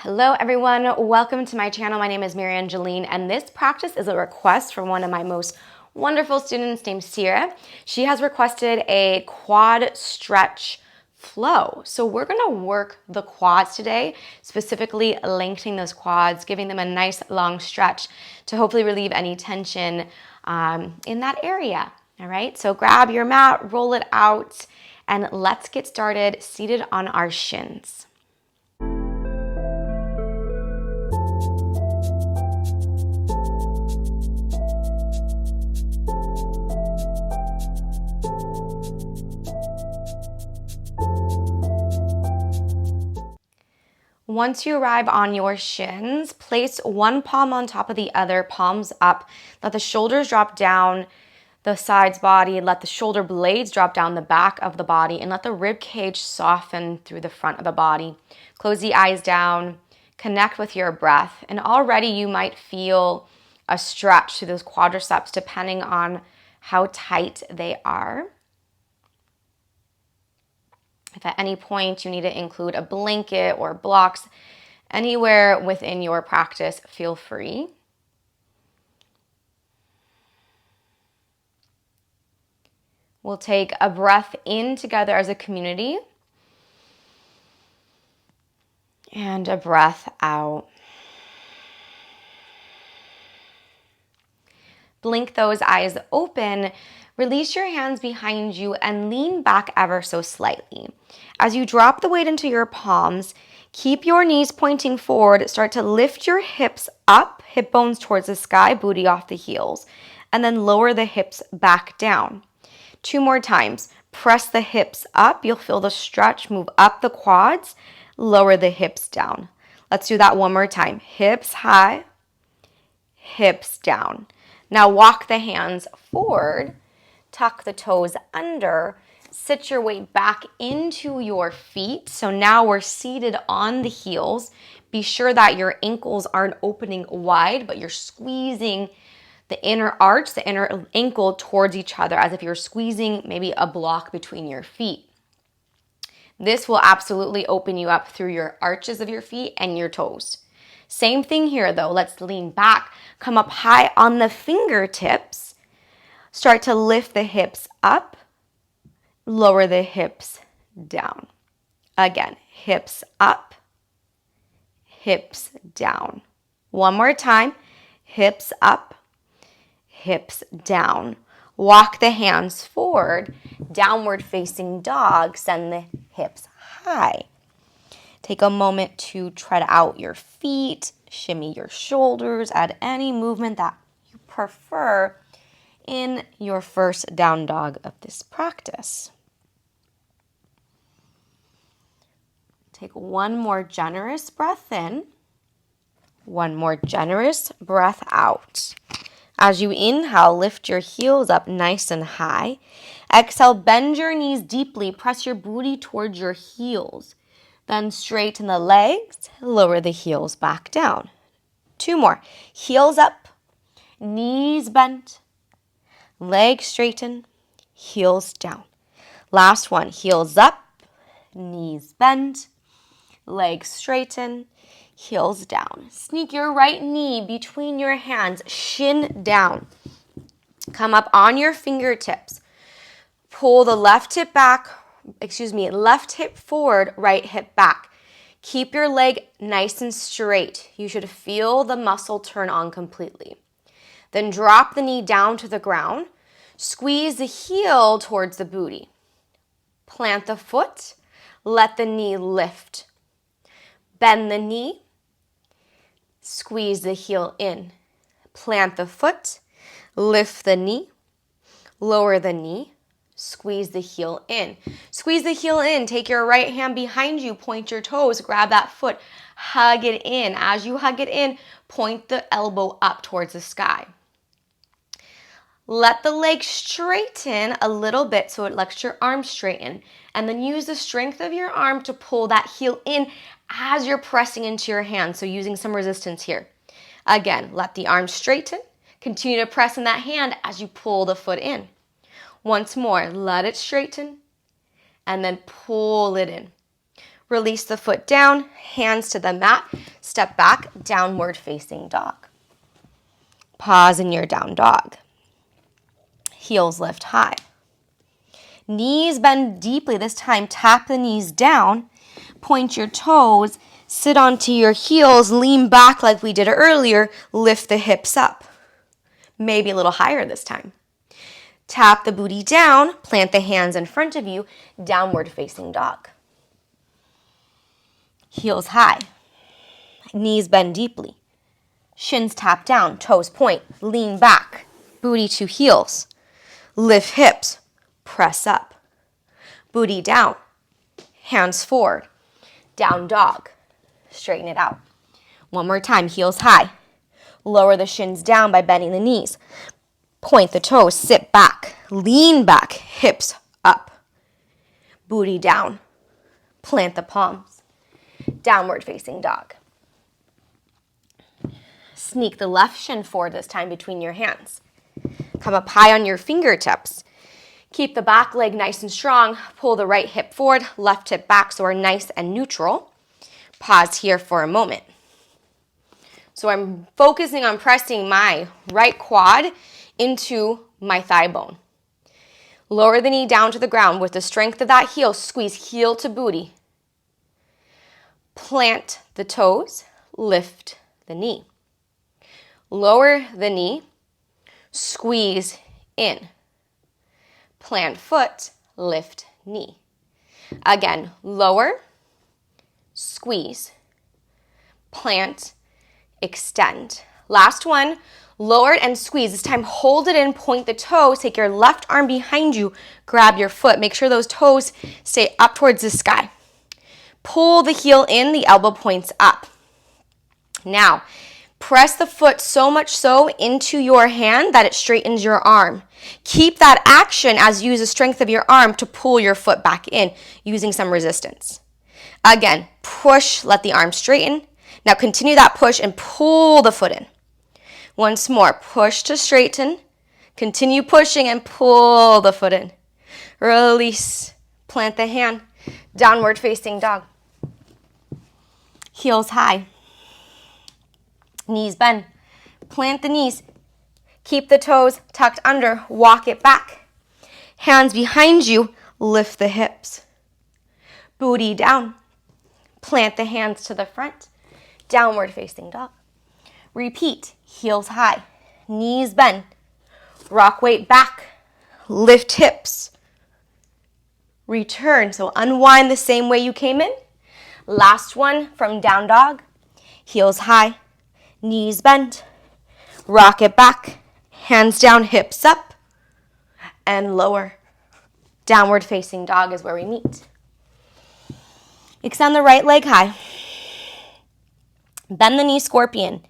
Hello everyone, welcome to my channel. My name is MaryAnngeline and this practice is a request from one of my most wonderful students named Sirrah. She has requested a quad stretch flow. So we're gonna work the quads today, specifically lengthening those quads, giving them a nice long stretch to hopefully relieve any tension in that area. All right, so grab your mat, roll it out, and let's get started seated on our shins. Once you arrive on your shins, place one palm on top of the other, palms up. Let the shoulders drop down the sides body. Let the shoulder blades drop down the back of the body and let the rib cage soften through the front of the body. Close the eyes down, connect with your breath. And already you might feel a stretch through those quadriceps depending on how tight they are. If at any point you need to include a blanket or blocks anywhere within your practice, feel free. We'll take a breath in together as a community and a breath out. Blink those eyes open. Release your hands behind you and lean back ever so slightly. As you drop the weight into your palms, keep your knees pointing forward. Start to lift your hips up, hip bones towards the sky, booty off the heels, and then lower the hips back down. 2 more times. Press the hips up. You'll feel the stretch. Move up the quads, lower the hips down. Let's do that one more time. Hips high, hips down. Now walk the hands forward. Tuck the toes under, sit your weight back into your feet. So now we're seated on the heels. Be sure that your ankles aren't opening wide, but you're squeezing the inner arch, the inner ankle towards each other as if you're squeezing maybe a block between your feet. This will absolutely open you up through your arches of your feet and your toes. Same thing here though. Let's lean back, come up high on the fingertips. Start to lift the hips up, lower the hips down. Again, hips up, hips down. One more time, hips up, hips down. Walk the hands forward, downward facing dog, send the hips high. Take a moment to tread out your feet, shimmy your shoulders, add any movement that you prefer in your first down dog of this practice. Take one more generous breath in, one more generous breath out. As you inhale, lift your heels up nice and high. Exhale, bend your knees deeply, press your booty towards your heels. Then straighten the legs, lower the heels back down. 2 more. Heels up, knees bent, legs straighten, heels down. Last one, heels up, knees bent, legs straighten, heels down. Sneak your right knee between your hands, shin down. Come up on your fingertips. Pull the left hip forward, right hip back. Keep your leg nice and straight. You should feel the muscle turn on completely. Then drop the knee down to the ground. Squeeze the heel towards the booty. Plant the foot. Let the knee lift. Bend the knee. Squeeze the heel in. Plant the foot. Lift the knee. Lower the knee. Squeeze the heel in. Squeeze the heel in. Take your right hand behind you. Point your toes. Grab that foot. Hug it in. As you hug it in, point the elbow up towards the sky. Let the leg straighten a little bit so it lets your arm straighten. And then use the strength of your arm to pull that heel in as you're pressing into your hand. So using some resistance here. Again, let the arm straighten. Continue to press in that hand as you pull the foot in. Once more, let it straighten and then pull it in. Release the foot down, hands to the mat. Step back, downward facing dog. Pause in your down dog. Heels lift high. Knees bend deeply. This time, tap the knees down. Point your toes. Sit onto your heels. Lean back like we did earlier. Lift the hips up. Maybe a little higher this time. Tap the booty down. Plant the hands in front of you. Downward facing dog. Heels high. Knees bend deeply. Shins tap down. Toes point. Lean back. Booty to heels. Lift hips. Press up. Booty down. Hands forward. Down dog. Straighten it out. One more time. Heels high. Lower the shins down by bending the knees. Point the toes. Sit back. Lean back. Hips up. Booty down. Plant the palms. Downward facing dog. Sneak the left shin forward this time between your hands. Come up high on your fingertips. Keep the back leg nice and strong. Pull the right hip forward, left hip back so we're nice and neutral. Pause here for a moment. So I'm focusing on pressing my right quad into my thigh bone. Lower the knee down to the ground with the strength of that heel. Squeeze heel to booty. Plant the toes. Lift the knee. Lower the knee. Squeeze in. Plant foot, lift knee. Again, lower, squeeze, plant, extend. Last one, lower and squeeze. This time, hold it in, point the toes, take your left arm behind you, grab your foot. Make sure those toes stay up towards the sky. Pull the heel in, the elbow points up. Now, press the foot so much so into your hand that it straightens your arm. Keep that action as you use the strength of your arm to pull your foot back in using some resistance. Again, push, let the arm straighten. Now continue that push and pull the foot in. Once more, push to straighten. Continue pushing and pull the foot in. Release, plant the hand, downward facing dog. Heels high. Knees bend. Plant the knees. Keep the toes tucked under. Walk it back. Hands behind you. Lift the hips. Booty down. Plant the hands to the front. Downward facing dog. Repeat. Heels high. Knees bend. Rock weight back. Lift hips. Return. So unwind the same way you came in. Last one from down dog. Heels high. Knees bent, rock it back, hands down, hips up, and lower. Downward facing dog is where we meet. Extend the right leg high. Bend the knee, scorpion.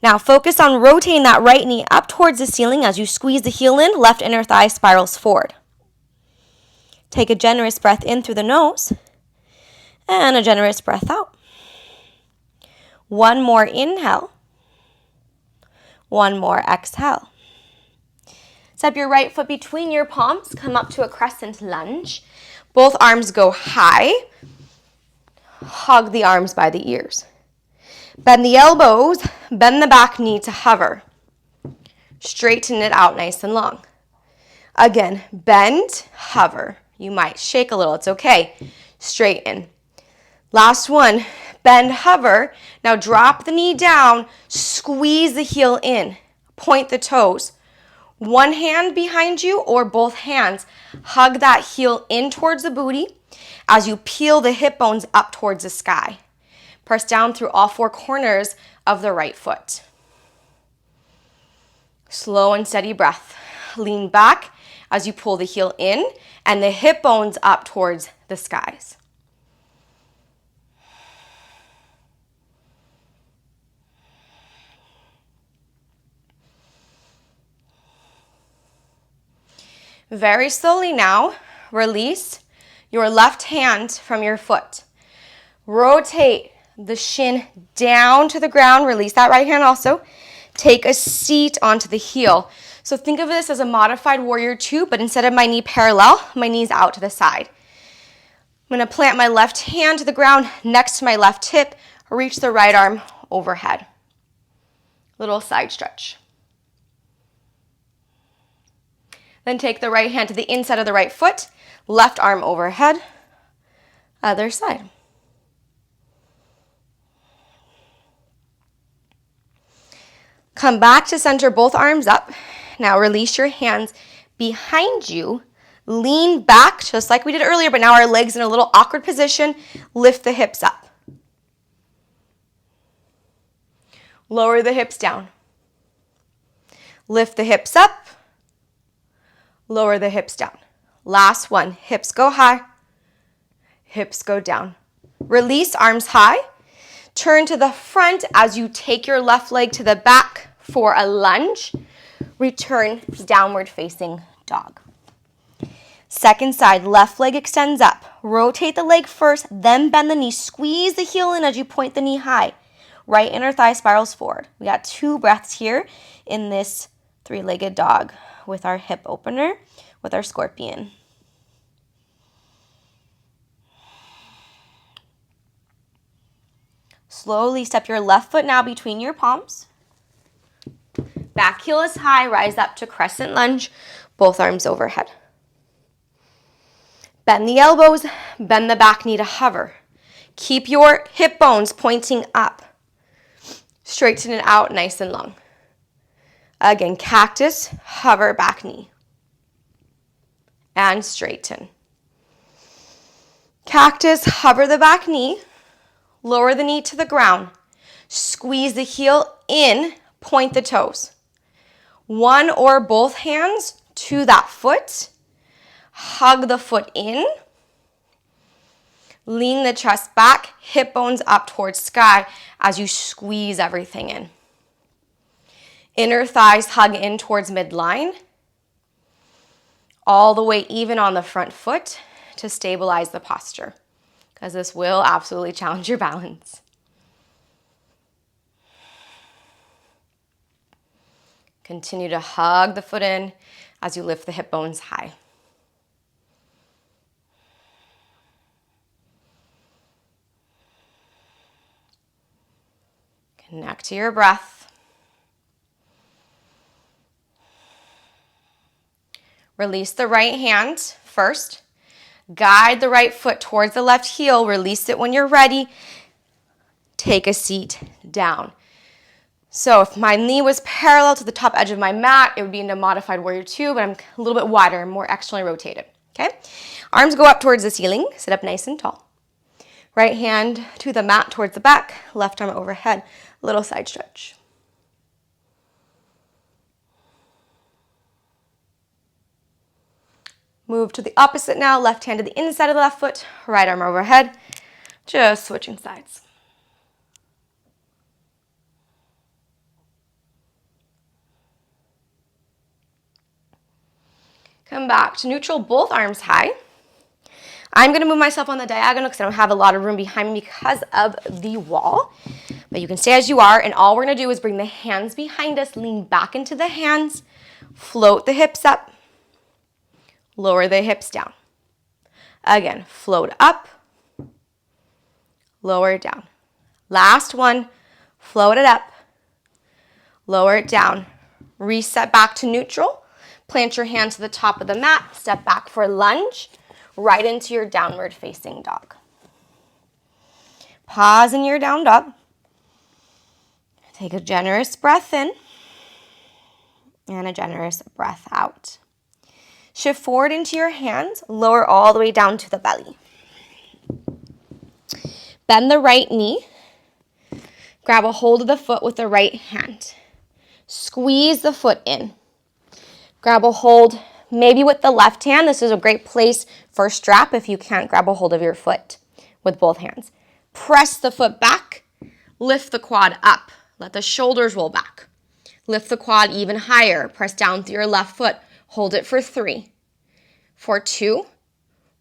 Now focus on rotating that right knee up towards the ceiling as you squeeze the heel in, left inner thigh spirals forward. Take a generous breath in through the nose, and a generous breath out. One more inhale. One more exhale. Step your right foot between your palms. Come up to a crescent lunge. Both arms go high. Hug the arms by the ears. Bend the elbows. Bend the back knee to hover. Straighten it out nice and long. Again, bend, hover. You might shake a little. It's okay. Straighten. Last one. Bend, hover. Now drop the knee down, squeeze the heel in, point the toes. One hand behind you or both hands. Hug that heel in towards the booty as you peel the hip bones up towards the sky. Press down through all four corners of the right foot. Slow and steady breath. Lean back as you pull the heel in and the hip bones up towards the skies. Very slowly now, release your left hand from your foot. Rotate the shin down to the ground. Release that right hand also. Take a seat onto the heel. So think of this as a modified warrior two, but instead of my knee parallel, my knee's out to the side. I'm going to plant my left hand to the ground next to my left hip. reach the right arm overhead. Little side stretch. Then take the right hand to the inside of the right foot, left arm overhead, other side. Come back to center, both arms up. Now release your hands behind you. Lean back, just like we did earlier, but now our legs in a little awkward position. Lift the hips up. Lower the hips down. Lift the hips up. Lower the hips down. Last one. Hips go high. Hips go down. Release, arms high. Turn to the front as you take your left leg to the back for a lunge. Return downward facing dog. Second side, left leg extends up. Rotate the leg first, then bend the knee. Squeeze the heel in as you point the knee high. Right inner thigh spirals forward. We got 2 breaths here in this 3-legged dog with our hip opener, with our scorpion. Slowly step your left foot now between your palms. Back heel is high, rise up to crescent lunge, both arms overhead. Bend the elbows, bend the back knee to hover. Keep your hip bones pointing up. Straighten it out nice and long. Again, cactus, hover back knee. And straighten. Cactus, hover the back knee. Lower the knee to the ground. Squeeze the heel in, point the toes. One or both hands to that foot. Hug the foot in. Lean the chest back, hip bones up towards sky as you squeeze everything in. Inner thighs hug in towards midline. All the way even on the front foot to stabilize the posture, because this will absolutely challenge your balance. Continue to hug the foot in as you lift the hip bones high. Connect to your breath. Release the right hand first. Guide the right foot towards the left heel. Release it when you're ready. Take a seat down. So if my knee was parallel to the top edge of my mat, it would be into modified warrior 2, but I'm a little bit wider and more externally rotated. Okay? Arms go up towards the ceiling. Sit up nice and tall. Right hand to the mat towards the back. Left arm overhead. Little side stretch. Move to the opposite now. Left hand to the inside of the left foot. Right arm overhead. Just switching sides. Come back to neutral, both arms high. I'm going to move myself on the diagonal because I don't have a lot of room behind me because of the wall. But you can stay as you are, and all we're going to do is bring the hands behind us, lean back into the hands, float the hips up, lower the hips down. Again, float up, lower it down. Last one, float it up, lower it down. Reset back to neutral. Plant your hand to the top of the mat, step back for lunge, right into your downward facing dog. Pause in your down dog. Take a generous breath in and a generous breath out. Shift forward into your hands, lower all the way down to the belly. Bend the right knee. Grab a hold of the foot with the right hand. Squeeze the foot in. Grab a hold maybe with the left hand. This is a great place for a strap if you can't grab a hold of your foot with both hands. Press the foot back. Lift the quad up. Let the shoulders roll back. Lift the quad even higher. Press down through your left foot. Hold it for 3, for 2,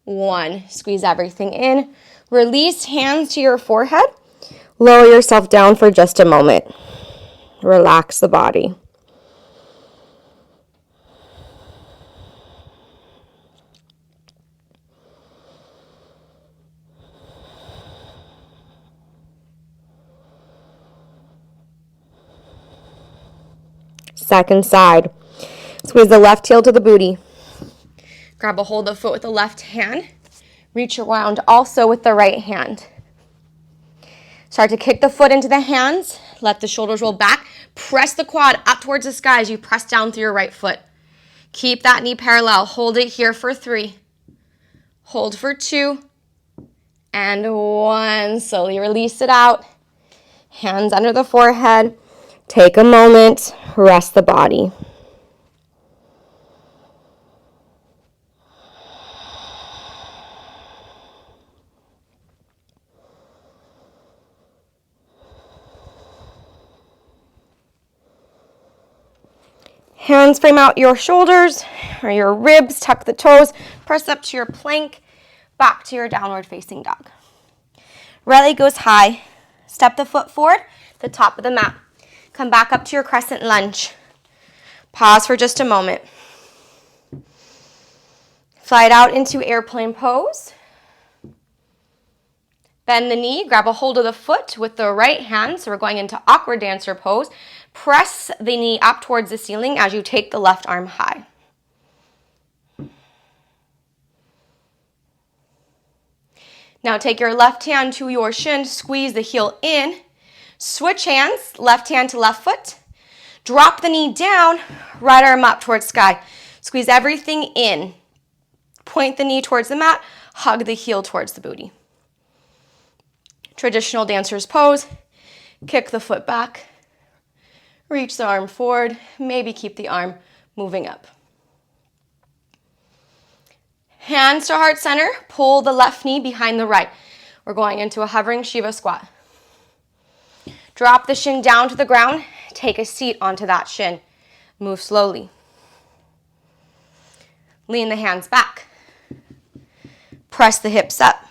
1. Squeeze everything in. Release hands to your forehead. Lower yourself down for just a moment. Relax the body. second side. Squeeze the left heel to the booty. Grab a hold of the foot with the left hand. Reach around also with the right hand. Start to kick the foot into the hands. Let the shoulders roll back. Press the quad up towards the sky as you press down through your right foot. Keep that knee parallel. Hold it here for 3. Hold for 2. And 1. Slowly release it out. Hands under the forehead. Take a moment. Rest the body. Hands frame out your shoulders or your ribs, tuck the toes, press up to your plank, back to your downward facing dog. Right leg goes high, step the foot forward, the top of the mat. Come back up to your crescent lunge. Pause for just a moment. Slide out into airplane pose. Bend the knee, grab a hold of the foot with the right hand. So we're going into awkward dancer pose. Press the knee up towards the ceiling as you take the left arm high. Now take your left hand to your shin, squeeze the heel in. Switch hands, left hand to left foot. Drop the knee down, right arm up towards sky. Squeeze everything in. Point the knee towards the mat, hug the heel towards the booty. Traditional dancer's pose. Kick the foot back. Reach the arm forward. Maybe keep the arm moving up. Hands to heart center. Pull the left knee behind the right. We're going into a hovering Shiva squat. Drop the shin down to the ground. Take a seat onto that shin. Move slowly. Lean the hands back. Press the hips up.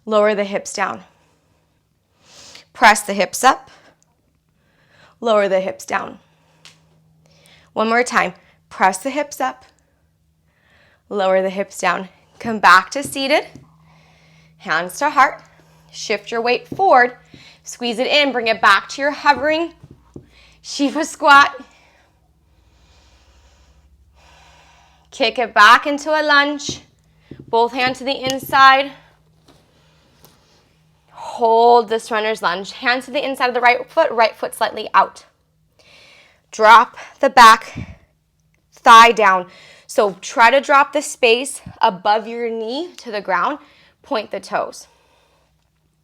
Lower the hips down. Press the hips up. Lower the hips down. One more time. Press the hips up. Lower the hips down. Come back to seated. Hands to heart. Shift your weight forward. Squeeze it in. Bring it back to your hovering Shiva squat. Kick it back into a lunge. Both hands to the inside. Hold this runner's lunge. Hands to the inside of the right foot slightly out. Drop the back thigh down. So try to drop the space above your knee to the ground. Point the toes.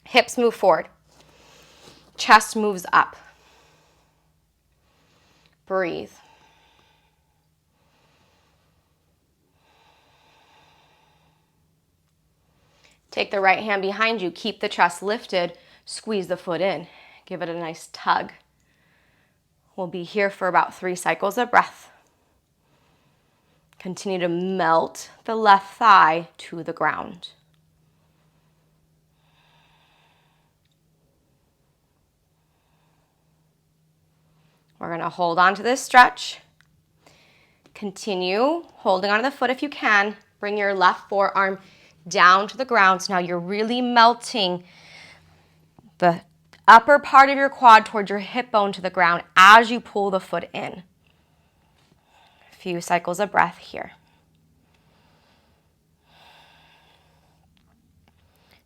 Hips move forward. Chest moves up. Breathe. Take the right hand behind you. Keep the chest lifted. Squeeze the foot in. Give it a nice tug. We'll be here for about 3 cycles of breath. Continue to melt the left thigh to the ground. We're going to hold on to this stretch. Continue holding onto the foot if you can. Bring your left forearm down to the ground. So now you're really melting the upper part of your quad towards your hip bone to the ground as you pull the foot in. A few cycles of breath here.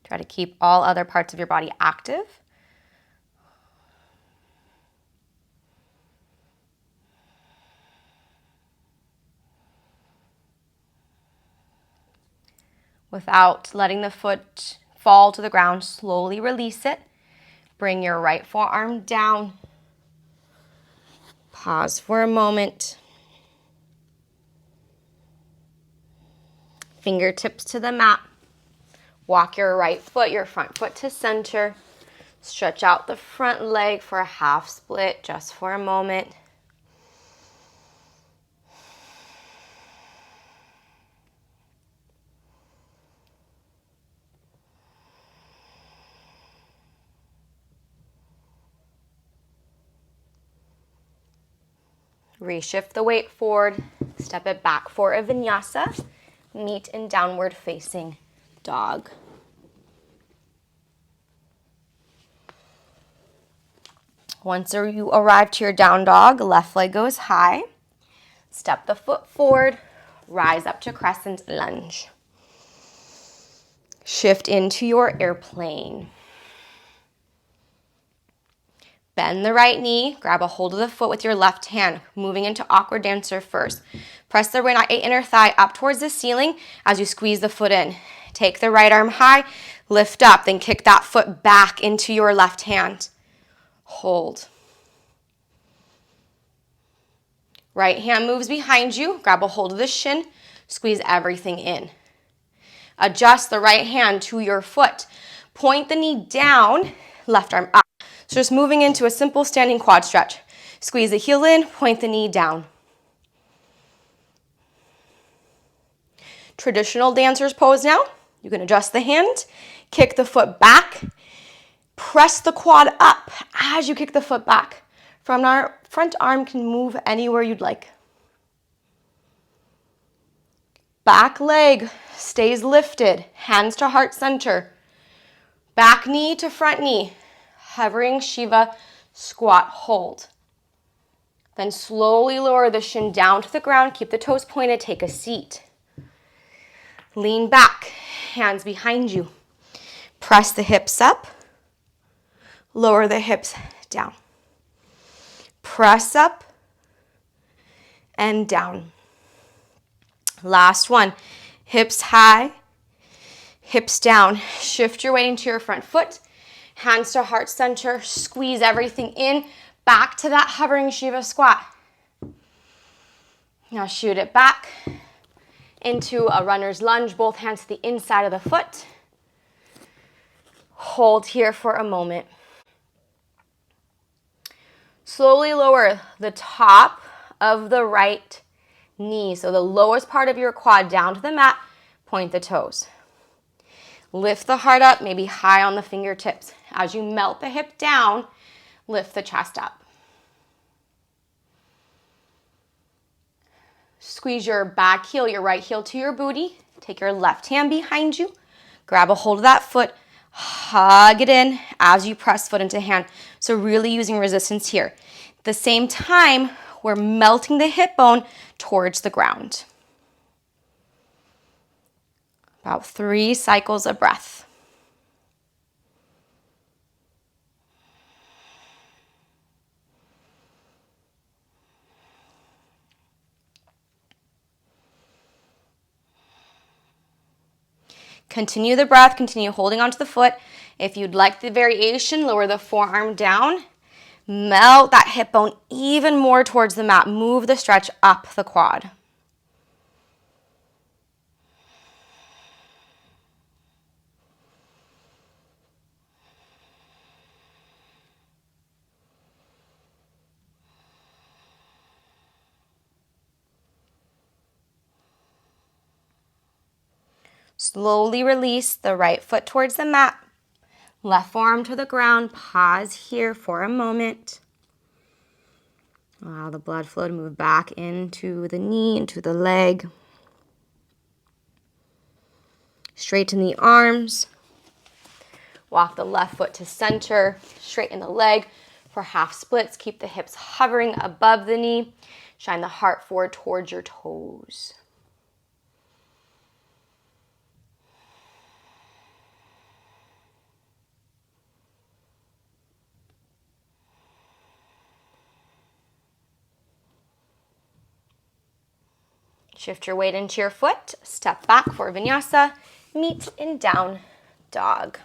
Try to keep all other parts of your body active. Without letting the foot fall to the ground, slowly release it. Bring your right forearm down. Pause for a moment. Fingertips to the mat. Walk your right foot, your front foot to center. Stretch out the front leg for a half split just for a moment. Reshift the weight forward, step it back for a vinyasa, meet in downward facing dog. Once you arrive to your down dog, left leg goes high. Step the foot forward, rise up to crescent lunge. Shift into your airplane. Bend the right knee, grab a hold of the foot with your left hand, moving into awkward dancer first. Press the right inner thigh up towards the ceiling as you squeeze the foot in. Take the right arm high, lift up, then kick that foot back into your left hand. Hold. Right hand moves behind you, grab a hold of the shin, squeeze everything in. Adjust the right hand to your foot. Point the knee down, left arm up. So just moving into a simple standing quad stretch. Squeeze the heel in, point the knee down. Traditional dancer's pose now. You can adjust the hand, kick the foot back, press the quad up as you kick the foot back. Front arm can move anywhere you'd like. Back leg stays lifted, hands to heart center. Back knee to front knee, hovering Shiva squat hold. Then slowly lower the shin down to the ground, keep the toes pointed, take a seat. Lean back, hands behind you. Press the hips up, lower the hips down. Press up and down. Last one, hips high, hips down. Shift your weight into your front foot, hands to heart center, squeeze everything in, back to that hovering Shiva squat. Now shoot it back into a runner's lunge, both hands to the inside of the foot. Hold here for a moment. Slowly lower the top of the right knee, so the lowest part of your quad down to the mat, point the toes. Lift the heart up, maybe high on the fingertips. As you melt the hip down, lift the chest up. Squeeze your back heel, your right heel to your booty. Take your left hand behind you. Grab a hold of that foot. Hug it in as you press foot into hand. So really using resistance here. At the same time, we're melting the hip bone towards the ground. About 3 cycles of breath. Continue the breath, continue holding onto the foot. If you'd like the variation, lower the forearm down. Melt that hip bone even more towards the mat. Move the stretch up the quad. Slowly release the right foot towards the mat. Left forearm to the ground. Pause here for a moment. Allow the blood flow to move back into the knee, into the leg. Straighten the arms. Walk the left foot to center. Straighten the leg for half splits. Keep the hips hovering above the knee. Shine the heart forward towards your toes. Shift your weight into your foot, step back for vinyasa, meet in down dog.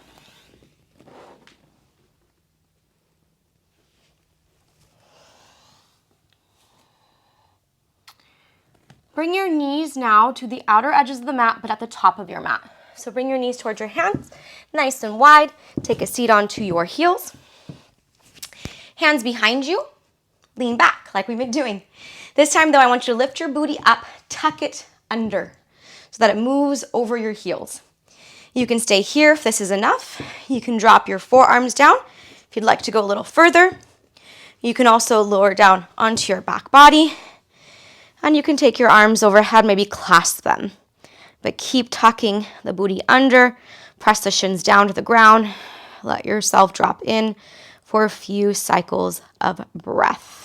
Bring your knees now to the outer edges of the mat, but at the top of your mat. So bring your knees towards your hands, nice and wide. Take a seat onto your heels. Hands behind you, lean back like we've been doing. This time though, I want you to lift your booty up, tuck it under so that it moves over your heels. You can stay here if this is enough. You can drop your forearms down if you'd like to go a little further. You can also lower down onto your back body. And you can take your arms overhead, maybe clasp them. But keep tucking the booty under. Press the shins down to the ground. Let yourself drop in for a few cycles of breath.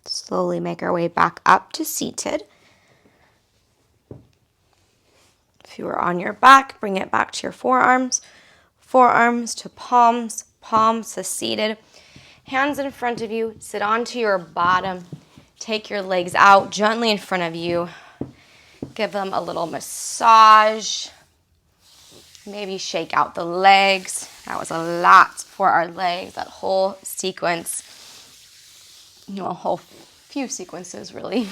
Slowly make our way back up to seated. If you are on your back, bring it back to your forearms, forearms to palms, palms to seated. Hands in front of you, sit onto your bottom. Take your legs out gently in front of you. Give them a little massage. Maybe shake out the legs. That was a lot for our legs, that whole sequence. A whole few sequences, really.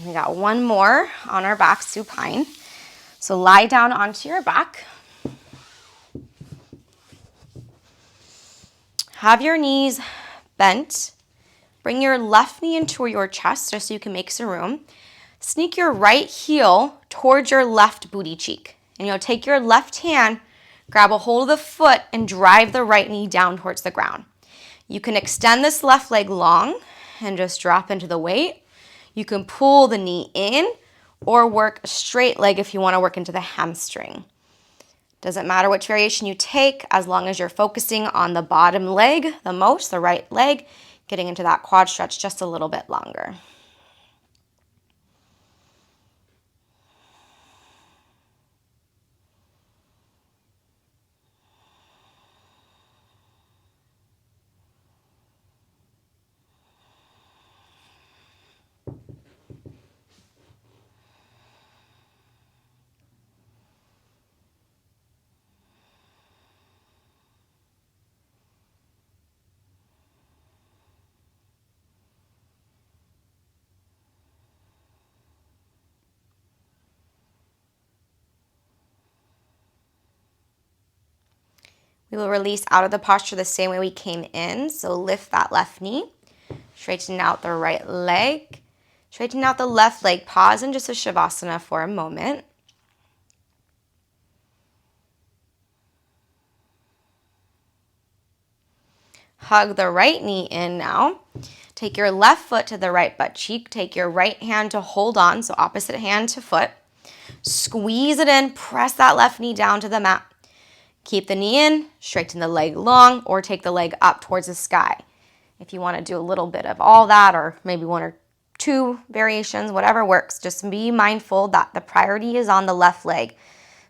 We got one more on our back, supine. So lie down onto your back. Have your knees bent. Bring your left knee into your chest just so you can make some room. Sneak your right heel towards your left booty cheek. And you'll take your left hand, grab a hold of the foot, and drive the right knee down towards the ground. You can extend this left leg long and just drop into the weight. You can pull the knee in or work a straight leg if you want to work into the hamstring. Doesn't matter which variation you take, as long as you're focusing on the bottom leg the most, the right leg, getting into that quad stretch just a little bit longer. We will release out of the posture the same way we came in. So lift that left knee, straighten out the right leg, straighten out the left leg. Pause in just a Savasana for a moment. Hug the right knee in now. Take your left foot to the right butt cheek. Take your right hand to hold on, so opposite hand to foot. Squeeze it in, press that left knee down to the mat. Keep the knee in, straighten the leg long, or take the leg up towards the sky. If you want to do a little bit of all that, or maybe one or two variations, whatever works, just be mindful that the priority is on the left leg.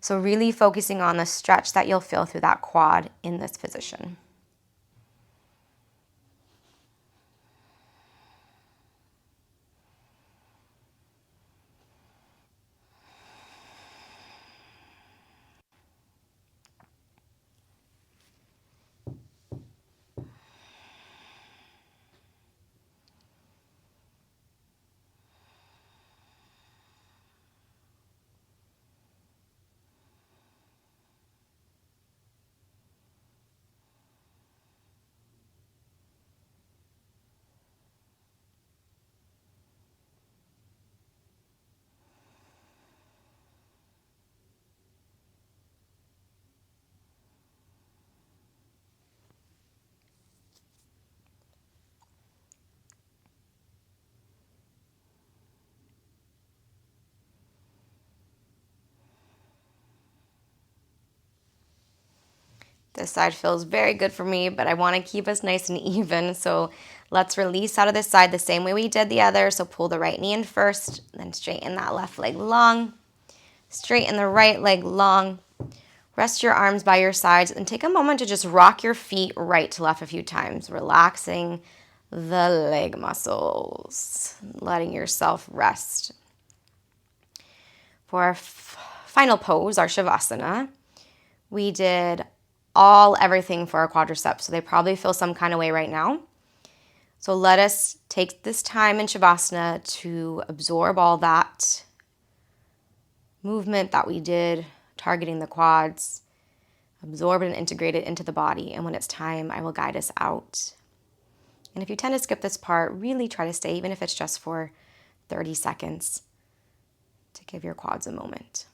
So really focusing on the stretch that you'll feel through that quad in this position. This side feels very good for me, but I want to keep us nice and even. So let's release out of this side the same way we did the other. So pull the right knee in first, then straighten that left leg long. Straighten the right leg long. Rest your arms by your sides and take a moment to just rock your feet right to left a few times, relaxing the leg muscles, letting yourself rest. For our final pose, our Savasana, We did everything for our quadriceps, so they probably feel some kind of way right now. So let us take this time in Shavasana to absorb all that movement that we did, targeting the quads, absorb it and integrate it into the body. And when it's time, I will guide us out. And if you tend to skip this part, really try to stay, even if it's just for 30 seconds, to give your quads a moment.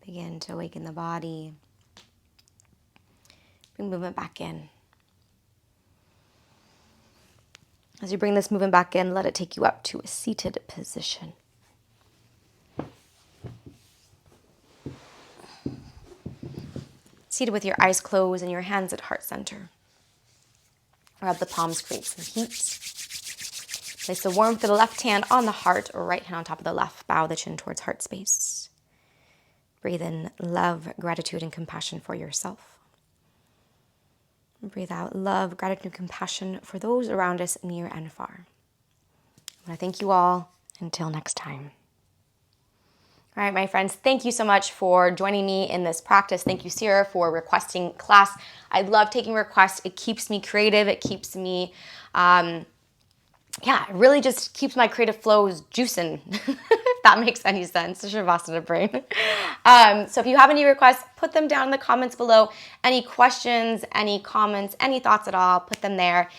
Begin to awaken the body. Bring movement back in. As you bring this movement back in, let it take you up to a seated position. Seated with your eyes closed and your hands at heart center. Rub the palms, create some heat. Place the warmth of the left hand on the heart or right hand on top of the left. Bow the chin towards heart space. Breathe in love, gratitude, and compassion for yourself. Breathe out love, gratitude, compassion for those around us near and far. I thank you all. Until next time. All right, my friends, thank you so much for joining me in this practice. Thank you, Sirrah, for requesting class. I love taking requests. It keeps me creative. It keeps me, it really just keeps my creative flows juicing, if that makes any sense. Shavasana brain. So if you have any requests, put them down in the comments below. Any questions, any comments, any thoughts at all, put them there.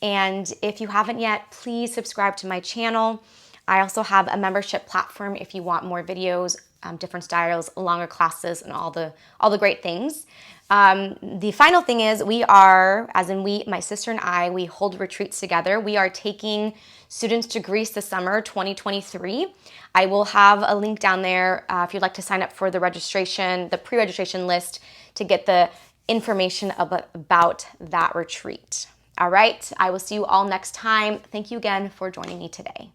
And if you haven't yet, please subscribe to my channel. I also have a membership platform if you want more videos, different styles, longer classes, and all the great things. The final thing is my sister and I, we hold retreats together. We are taking students to Greece this summer, 2023. I will have a link down there if you'd like to sign up for the pre-registration list to get the information about that retreat. All right, I will see you all next time. Thank you again for joining me today.